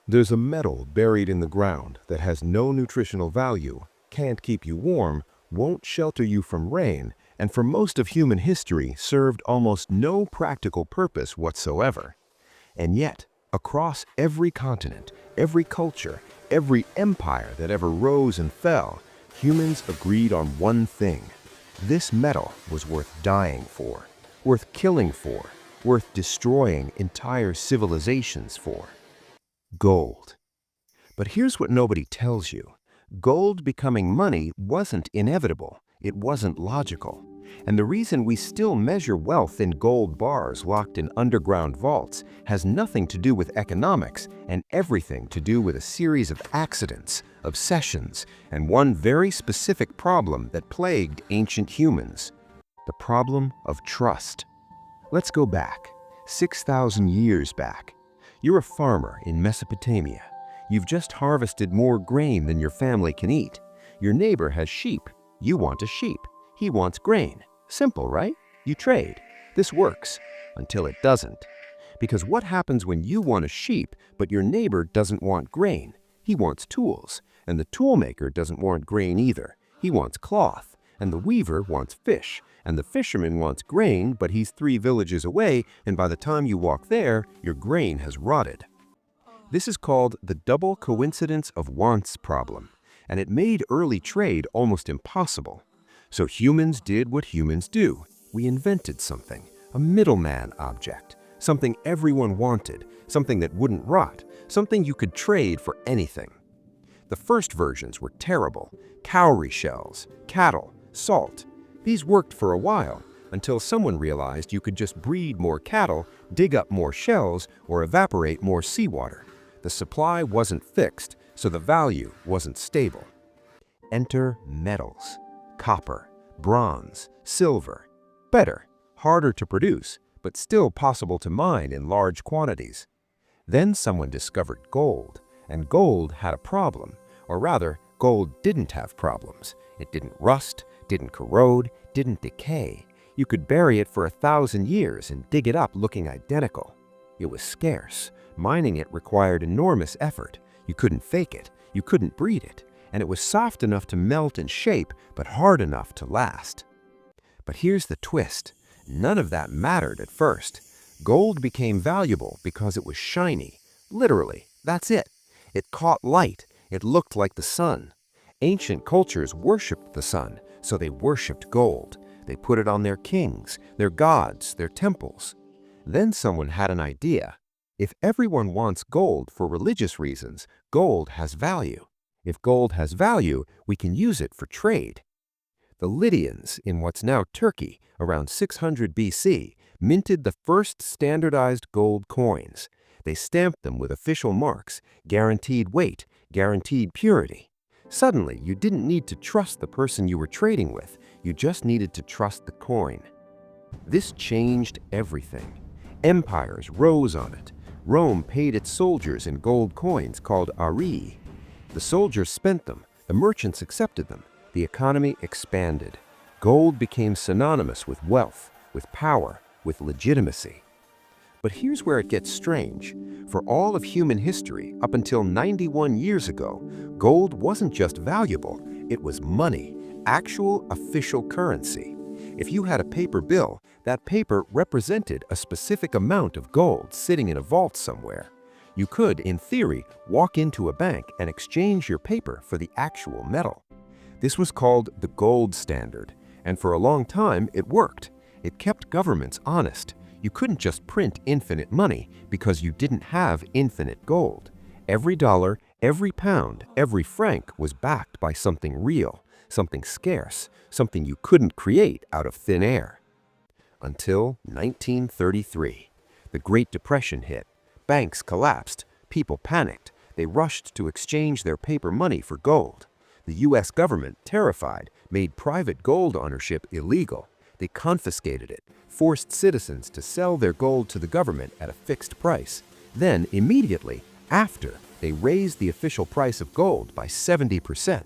There's a metal buried in the ground that has no nutritional value, can't keep you warm, won't shelter you from rain, and for most of human history served almost no practical purpose whatsoever. And yet, across every continent, every culture, every empire that ever rose and fell, humans agreed on one thing. This metal was worth dying for, worth killing for, worth destroying entire civilizations for. Gold. But here's what nobody tells you. Gold becoming money wasn't inevitable. It wasn't logical. And the reason we still measure wealth in gold bars locked in underground vaults has nothing to do with economics and everything to do with a series of accidents, obsessions, and one very specific problem that plagued ancient humans: the problem of trust. Let's go back, 6,000 years back. You're a farmer in Mesopotamia. You've just harvested more grain than your family can eat. Your neighbor has sheep. You want a sheep. He wants grain. Simple, right? You trade. This works until it doesn't. Because what happens when you want a sheep, but your neighbor doesn't want grain? He wants tools, and the toolmaker doesn't want grain either. He wants cloth, and the weaver wants fish, and the fisherman wants grain, but he's 3 villages away, and by the time you walk there, your grain has rotted. This is called the double coincidence of wants problem, and it made early trade almost impossible. So humans did what humans do. We invented something, a middleman object, something everyone wanted, something that wouldn't rot, something you could trade for anything. The first versions were terrible: cowrie shells, cattle, salt. These worked for a while, until someone realized you could just breed more cattle, dig up more shells, or evaporate more seawater. The supply wasn't fixed, so the value wasn't stable. Enter metals: copper, bronze, silver. Better, harder to produce, but still possible to mine in large quantities. Then someone discovered gold, and gold had a problem. Or rather, gold didn't have problems. It didn't rust, didn't corrode, didn't decay. You could bury it for 1,000 years and dig it up looking identical. It was scarce. Mining it required enormous effort. You couldn't fake it. You couldn't breed it. And it was soft enough to melt and shape, but hard enough to last. But here's the twist. None of that mattered at first. Gold became valuable because it was shiny. Literally, that's it. It caught light. It looked like the sun. Ancient cultures worshipped the sun, so they worshipped gold. They put it on their kings, their gods, their temples. Then someone had an idea. If everyone wants gold for religious reasons, gold has value. If gold has value, we can use it for trade. The Lydians, in what's now Turkey, around 600 BC, minted the first standardized gold coins. They stamped them with official marks, guaranteed weight, guaranteed purity. Suddenly, you didn't need to trust the person you were trading with. You just needed to trust the coin. This changed everything. Empires rose on it. Rome paid its soldiers in gold coins called arii. The soldiers spent them. The merchants accepted them. The economy expanded. Gold became synonymous with wealth, with power, with legitimacy. But here's where it gets strange. For all of human history, up until 91 years ago, gold wasn't just valuable, it was money, actual official currency. If you had a paper bill, that paper represented a specific amount of gold sitting in a vault somewhere. You could, in theory, walk into a bank and exchange your paper for the actual metal. This was called the gold standard, and for a long time it worked. It kept governments honest. You couldn't just print infinite money because you didn't have infinite gold. Every dollar, every pound, every franc was backed by something real, something scarce, something you couldn't create out of thin air. Until 1933. The Great Depression hit. Banks collapsed. People panicked. They rushed to exchange their paper money for gold. The U.S. government, terrified, made private gold ownership illegal. They confiscated it, forced citizens to sell their gold to the government at a fixed price. Then, immediately after, they raised the official price of gold by 70%.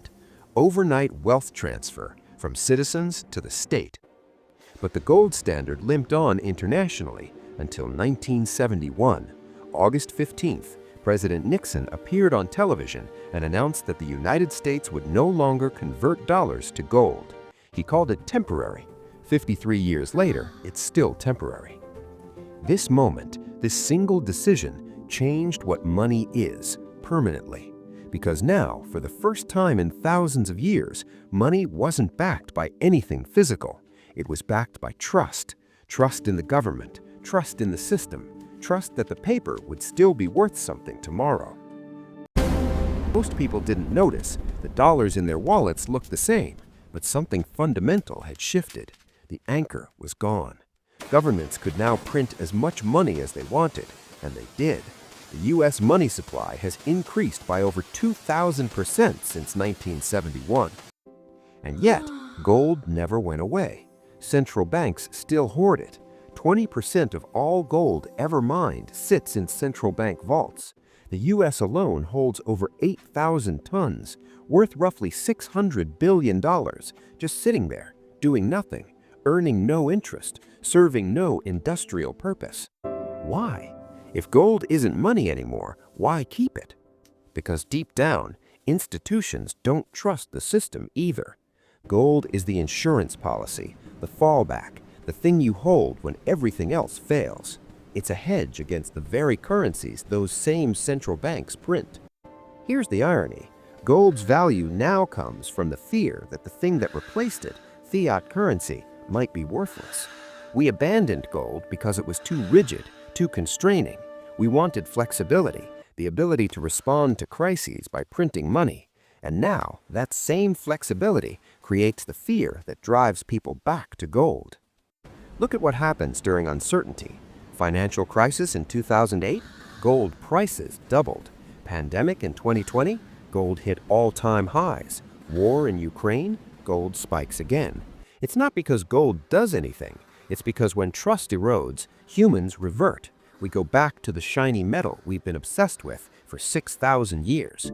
Overnight wealth transfer from citizens to the state. But the gold standard limped on internationally until 1971. August 15th, President Nixon appeared on television and announced that the United States would no longer convert dollars to gold. He called it temporary. 53 years later, it's still temporary. This moment, this single decision, changed what money is permanently. Because now, for the first time in thousands of years, money wasn't backed by anything physical. It was backed by trust. Trust in the government, trust in the system, trust that the paper would still be worth something tomorrow. Most people didn't notice. The dollars in their wallets looked the same, but something fundamental had shifted. The anchor was gone. Governments could now print as much money as they wanted, and they did. The U.S. money supply has increased by over 2,000% since 1971. And yet, gold never went away. Central banks still hoard it. 20% of all gold ever mined sits in central bank vaults. The U.S. alone holds over 8,000 tons, worth roughly $600 billion, just sitting there, doing nothing, earning no interest, serving no industrial purpose. Why? If gold isn't money anymore, why keep it? Because deep down, institutions don't trust the system either. Gold is the insurance policy, the fallback, the thing you hold when everything else fails. It's a hedge against the very currencies those same central banks print. Here's the irony. Gold's value now comes from the fear that the thing that replaced it, fiat currency, might be worthless. We abandoned gold because it was too rigid, too constraining. We wanted flexibility, the ability to respond to crises by printing money. And now, that same flexibility creates the fear that drives people back to gold. Look at what happens during uncertainty. Financial crisis in 2008, gold prices doubled. Pandemic in 2020, gold hit all-time highs. War in Ukraine, gold spikes again. It's not because gold does anything. It's because when trust erodes, humans revert. We go back to the shiny metal we've been obsessed with for 6,000 years.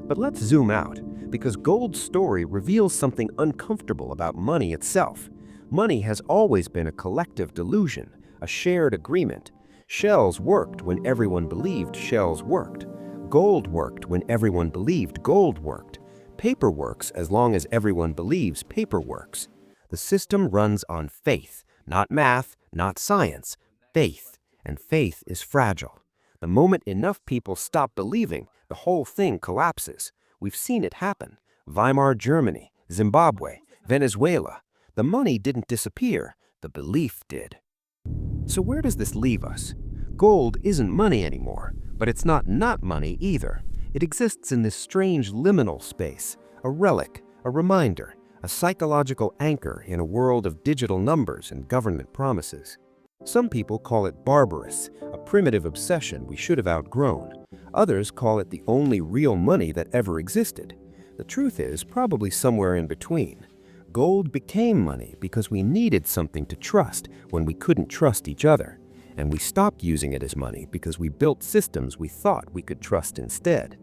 But let's zoom out, because gold's story reveals something uncomfortable about money itself. Money has always been a collective delusion, a shared agreement. Shells worked when everyone believed shells worked. Gold worked when everyone believed gold worked. Paper works as long as everyone believes paper works. The system runs on faith, not math, not science, faith. And faith is fragile. The moment enough people stop believing, the whole thing collapses. We've seen it happen. Weimar Germany, Zimbabwe, Venezuela. The money didn't disappear, the belief did. So where does this leave us? Gold isn't money anymore, but it's not money either. It exists in this strange liminal space, a relic, a reminder, a psychological anchor in a world of digital numbers and government promises. Some people call it barbarous, a primitive obsession we should have outgrown. Others call it the only real money that ever existed. The truth is probably somewhere in between. Gold became money because we needed something to trust when we couldn't trust each other. And we stopped using it as money because we built systems we thought we could trust instead.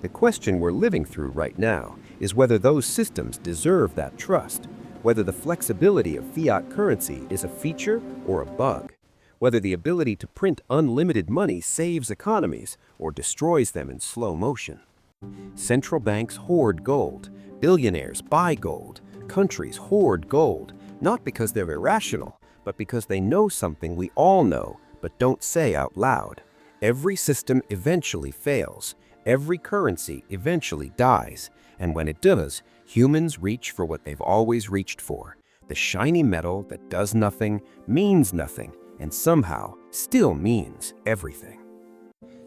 The question we're living through right now is whether those systems deserve that trust. Whether the flexibility of fiat currency is a feature or a bug, whether the ability to print unlimited money saves economies or destroys them in slow motion. Central banks hoard gold, billionaires buy gold, countries hoard gold, not because they're irrational, but because they know something we all know but don't say out loud. Every system eventually fails, every currency eventually dies, and when it does, humans reach for what they've always reached for, the shiny metal that does nothing, means nothing, and somehow still means everything.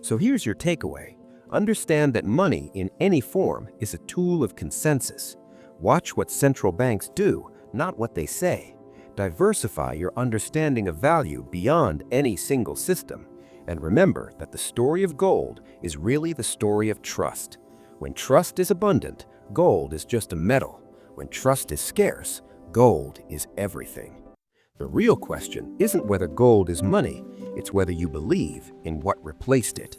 So here's your takeaway. Understand that money in any form is a tool of consensus. Watch what central banks do, not what they say. Diversify your understanding of value beyond any single system. And remember that the story of gold is really the story of trust. When trust is abundant, gold is just a metal. When trust is scarce, gold is everything. The real question isn't whether gold is money, it's whether you believe in what replaced it.